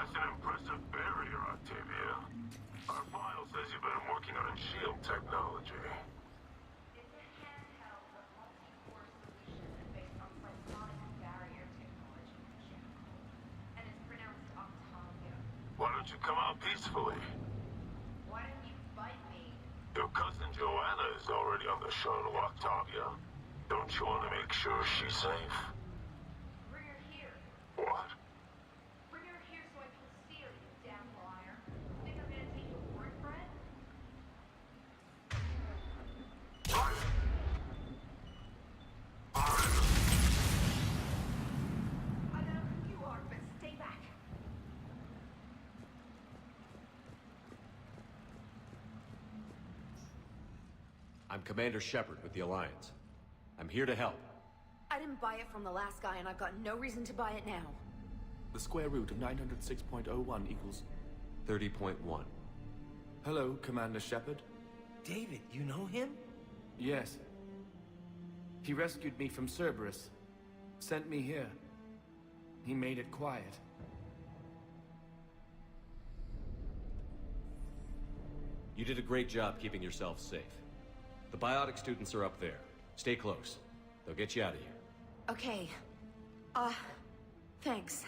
That's an impressive barrier, Octavia. Our file says you've been working on shield technology. It's a handheld but multi-core solution based on cyclonic barrier technology, and it's pronounced Octavia. Why don't you come out peacefully? Why don't you bite me? Your cousin Joanna is already on the shuttle, Octavia. Don't you want to make sure she's safe? Bring her here. What? Bring her here so I can steal you, damn liar. Think I'm gonna take your word for it? I don't know who you are, but stay back. I'm Commander Shepard with the Alliance. I'm here to help. I didn't buy it from the last guy, and I've got no reason to buy it now. The square root of 906.01 equals... 30.1. Hello, Commander Shepard. David, you know him? Yes. He rescued me from Cerberus. Sent me here. He made it quiet. You did a great job keeping yourself safe. The biotic students are up there. Stay close. They'll get you out of here. Okay. Thanks.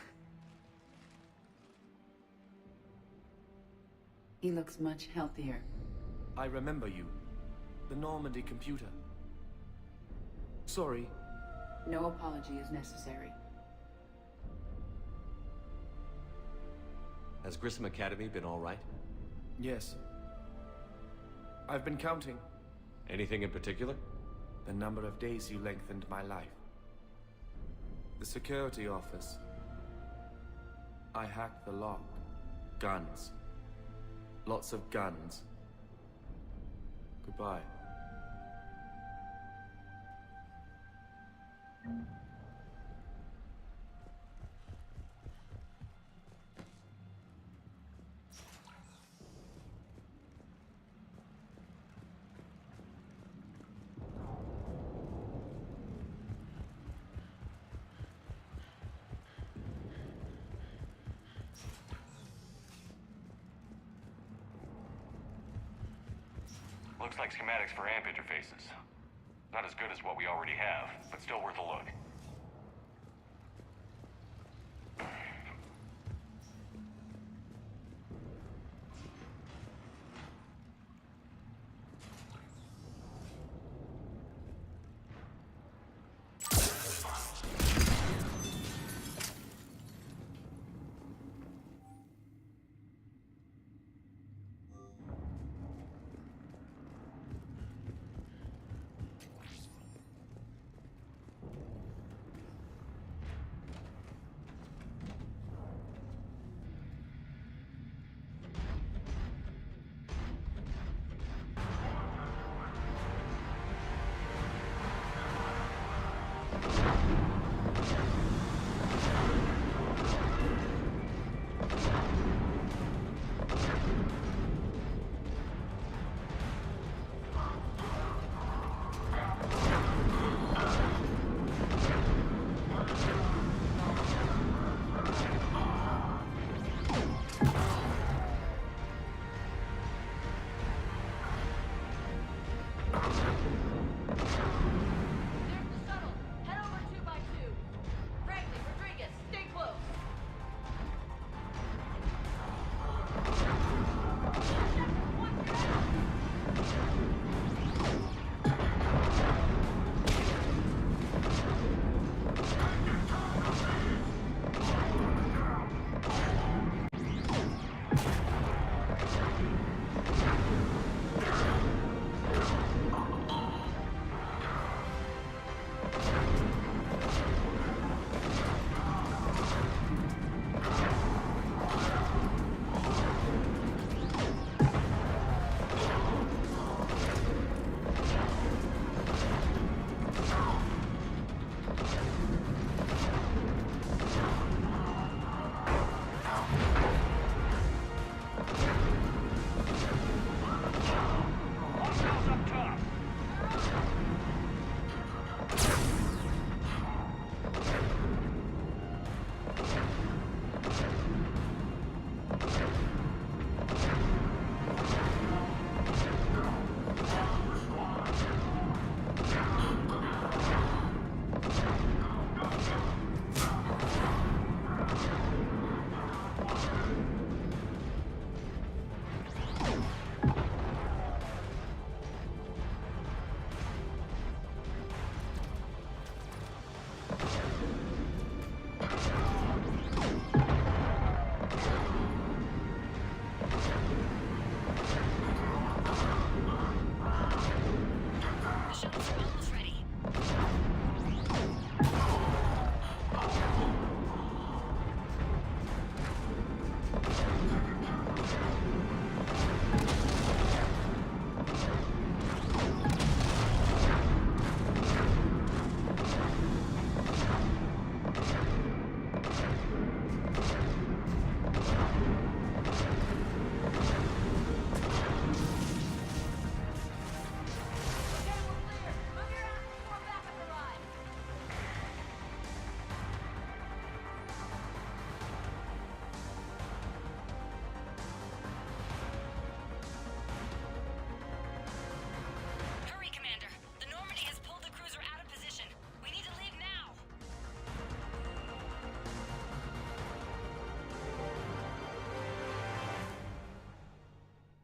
He looks much healthier. I remember you. The Normandy computer. Sorry. No apology is necessary. Has Grissom Academy been all right? Yes. I've been counting. Anything in particular? The number of days you lengthened my life. The security office. I hacked the lock. Guns. Lots of guns. Goodbye. Looks like schematics for amp interfaces. Not as good as what we already have, but still worth a look.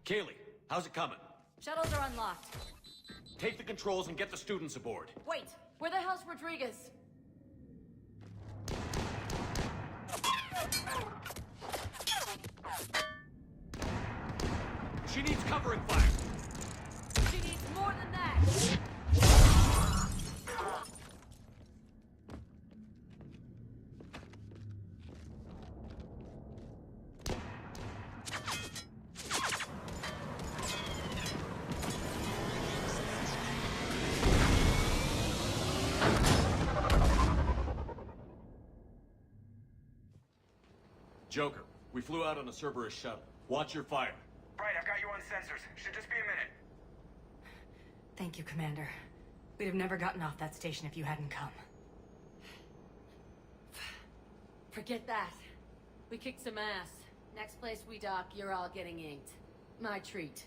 Kaylee, how's it coming? Shuttles are unlocked. Take the controls and get the students aboard. Wait, where the hell's Rodriguez? She needs covering fire. She needs more than that. Joker, we flew out on a Cerberus shuttle. Watch your fire. Right, I've got you on sensors. Should just be a minute. Thank you, Commander. We'd have never gotten off that station if you hadn't come. Forget that. We kicked some ass. Next place we dock, you're all getting inked. My treat.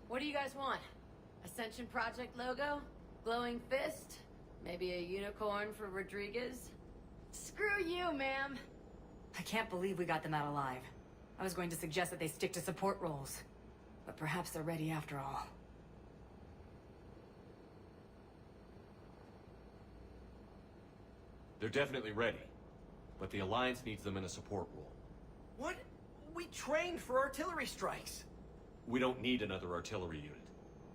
What do you guys want? Ascension Project logo? Glowing fist? Maybe a unicorn for Rodriguez? Screw you, ma'am! I can't believe we got them out alive. I was going to suggest that they stick to support roles. But perhaps they're ready after all. They're definitely ready. But the Alliance needs them in a support role. What? We trained for artillery strikes. We don't need another artillery unit.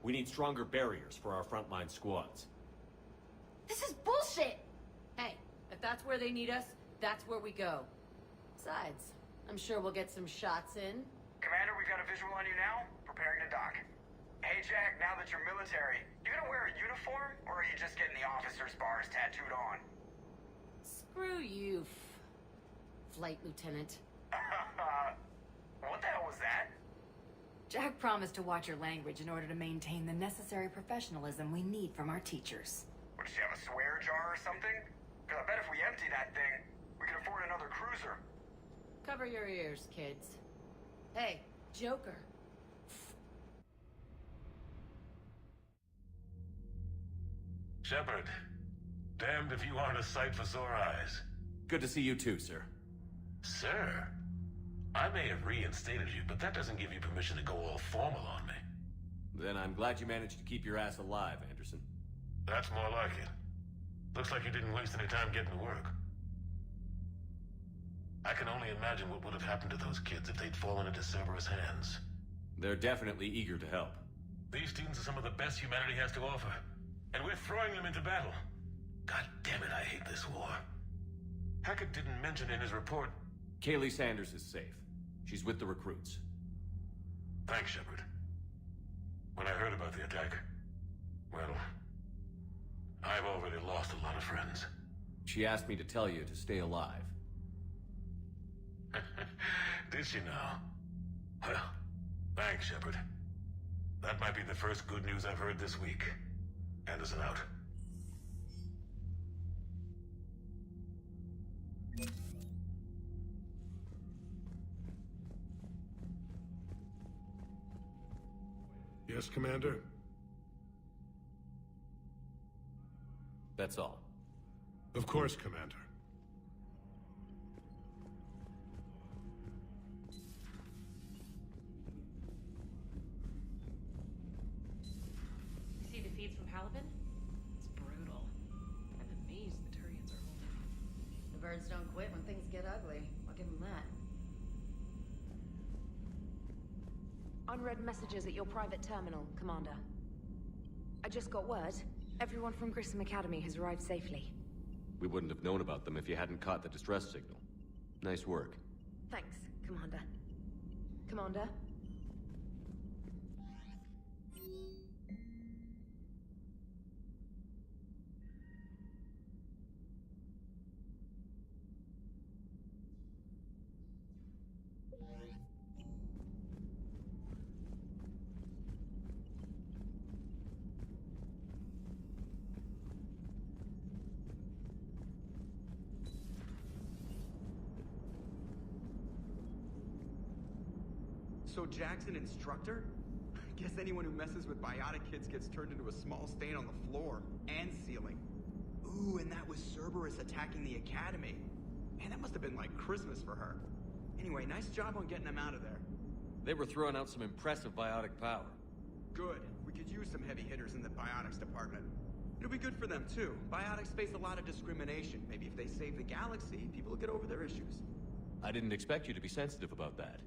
We need stronger barriers for our frontline squads. This is bullshit! Hey, if that's where they need us, that's where we go. Besides, I'm sure we'll get some shots in. Commander, we've got a visual on you now. Preparing to dock. Hey, Jack, now that you're military, you gonna wear a uniform, or are you just getting the officer's bars tattooed on? Screw you, Flight Lieutenant. What the hell was that? Jack promised to watch your language in order to maintain the necessary professionalism we need from our teachers. What, does she have a swear jar or something? Because I bet if we empty that thing, we can afford another cruiser. Cover your ears, kids. Hey, Joker. Shepard, damned if you aren't a sight for sore eyes. Good to see you too, sir. Sir, I may have reinstated you, but that doesn't give you permission to go all formal on me. Then I'm glad you managed to keep your ass alive, Anderson. That's more like it. Looks like you didn't waste any time getting to work. I can only imagine what would have happened to those kids if they'd fallen into Cerberus' hands. They're definitely eager to help. These students are some of the best humanity has to offer, and we're throwing them into battle. God damn it, I hate this war. Hackett didn't mention in his report... Kaylee Sanders is safe. She's with the recruits. Thanks, Shepard. When I heard about the attack, well, I've already lost a lot of friends. She asked me to tell you to stay alive. Did she now? Well, thanks, Shepard. That might be the first good news I've heard this week. Anderson out. Yes, Commander? That's all. Of course, Commander. You see the feeds from Halibin? It's brutal. I'm amazed the Turians are holding. The birds don't quit when things get ugly. I'll give them that. Unread messages at your private terminal, Commander. I just got word. Everyone from Grissom Academy has arrived safely. We wouldn't have known about them if you hadn't caught the distress signal. Nice work. Thanks, Commander. Commander? So Jack's an instructor? I guess anyone who messes with biotic kids gets turned into a small stain on the floor and ceiling. Ooh, and that was Cerberus attacking the academy. Man, that must have been like Christmas for her. Anyway, nice job on getting them out of there. They were throwing out some impressive biotic power. Good. We could use some heavy hitters in the biotics department. It'll be good for them, too. Biotics face a lot of discrimination. Maybe if they save the galaxy, people will get over their issues. I didn't expect you to be sensitive about that.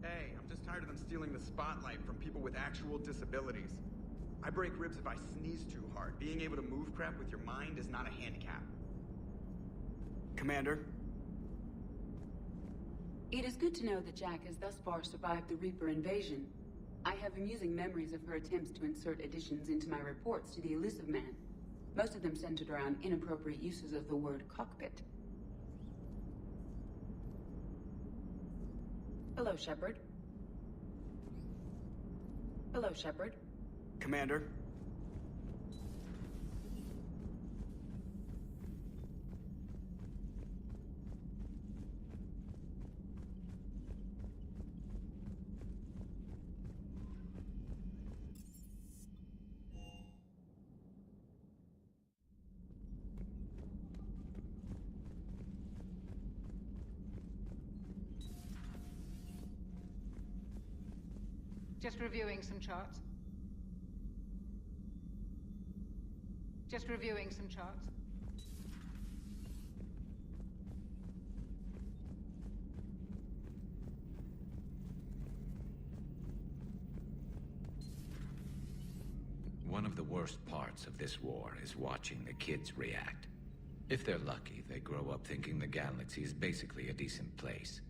Hey, I'm just tired of them stealing the spotlight from people with actual disabilities. I break ribs if I sneeze too hard. Being able to move crap with your mind is not a handicap. Commander? It is good to know that Jack has thus far survived the Reaper invasion. I have amusing memories of her attempts to insert additions into my reports to the Elusive Man. Most of them centered around inappropriate uses of the word cockpit. Hello, Shepard. Hello, Shepard. Commander? Just reviewing some charts. Just reviewing some charts. One of the worst parts of this war is watching the kids react. If they're lucky, they grow up thinking the galaxy is basically a decent place.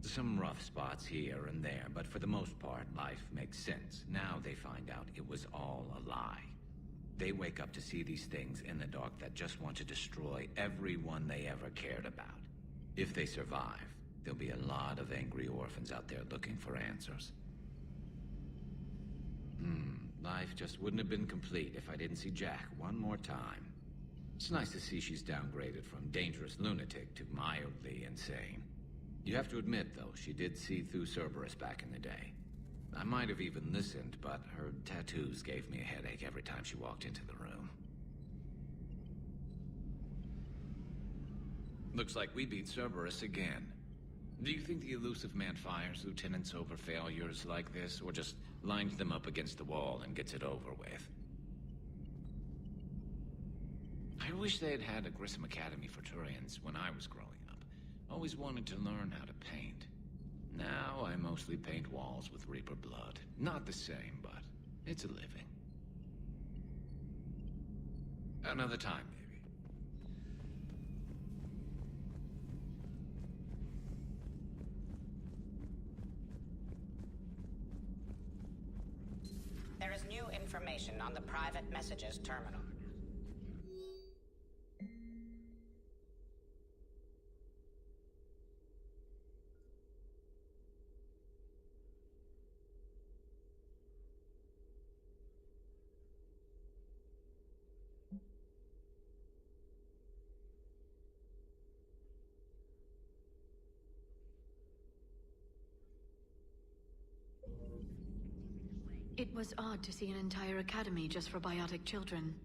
Some rough spots here and there, but for the most part, life makes sense. Now they find out it was all a lie. They wake up to see these things in the dark that just want to destroy everyone they ever cared about. If they survive, there'll be a lot of angry orphans out there looking for answers. Life just wouldn't have been complete if I didn't see Jack one more time. It's nice to see she's downgraded from dangerous lunatic to mildly insane. You have to admit, though, she did see through Cerberus back in the day. I might have even listened, but her tattoos gave me a headache every time she walked into the room. Looks like we beat Cerberus again. Do you think the Elusive Man fires lieutenants over failures like this, or just lines them up against the wall and gets it over with? I wish they had had a Grissom Academy for Turians when I was growing up. Always wanted to learn how to paint. Now I mostly paint walls with Reaper blood. Not the same, but it's a living. Another time, maybe. There is new information on the private messages terminal. It was odd to see an entire academy just for biotic children.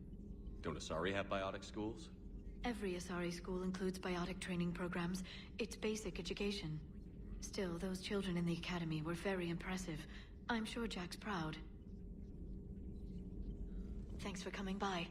Don't Asari have biotic schools? Every Asari school includes biotic training programs. It's basic education. Still, those children in the academy were very impressive. I'm sure Jack's proud. Thanks for coming by.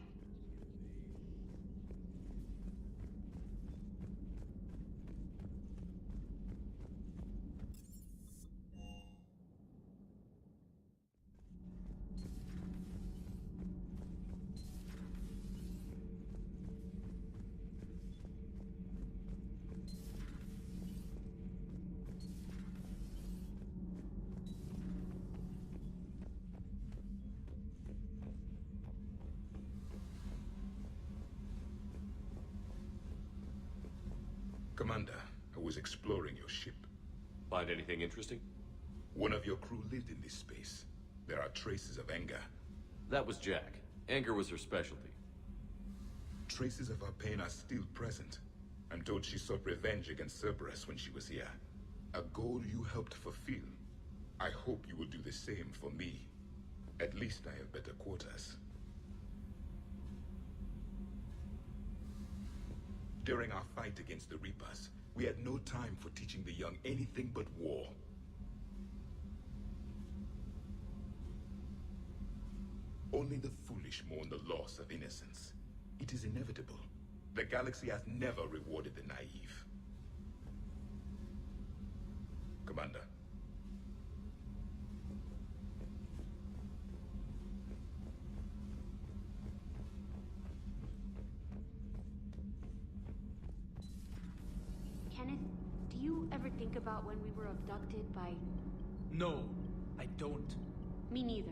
Commander, I was exploring your ship. Find anything interesting? One of your crew lived in this space. There are traces of anger. That was Jack. Anger was her specialty. Traces of her pain are still present. I'm told she sought revenge against Cerberus when she was here. A goal you helped fulfill. I hope you will do the same for me. At least I have better quarters. During our fight against the Reapers, we had no time for teaching the young anything but war. wish mourn the loss of innocence. It is inevitable. The galaxy has never rewarded the naive. Commander. Kenneth, do you ever think about when we were abducted by... No, I don't. Me neither.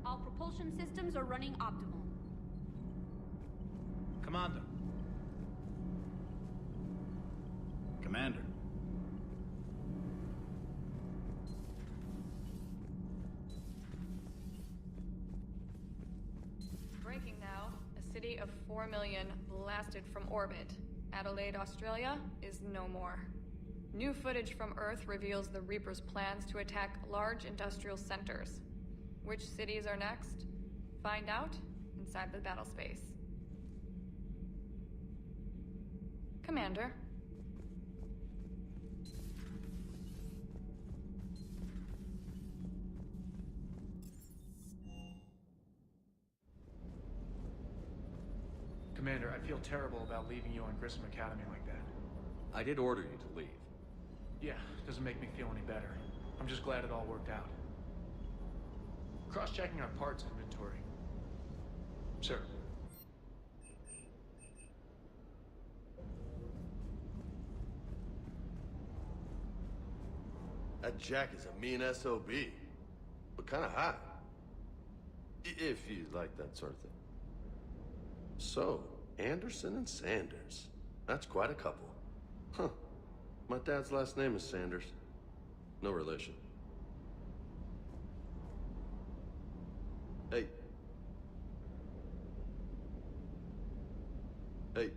All propulsion systems are running optimal. Commander. Commander. Breaking now. A city of 4 million blasted from orbit. Adelaide, Australia is no more. New footage from Earth reveals the Reaper's plans to attack large industrial centers. Which cities are next? Find out inside the battle space. Commander. Commander, I feel terrible about leaving you on Grissom Academy like that. I did order you to leave. Yeah, doesn't make me feel any better. I'm just glad it all worked out. Cross-checking our parts inventory. Sir. That Jack is a mean SOB, but kind of hot. If you like that sort of thing. So, Anderson and Sanders. That's quite a couple. Huh. My dad's last name is Sanders. No relation. Hey. Hey.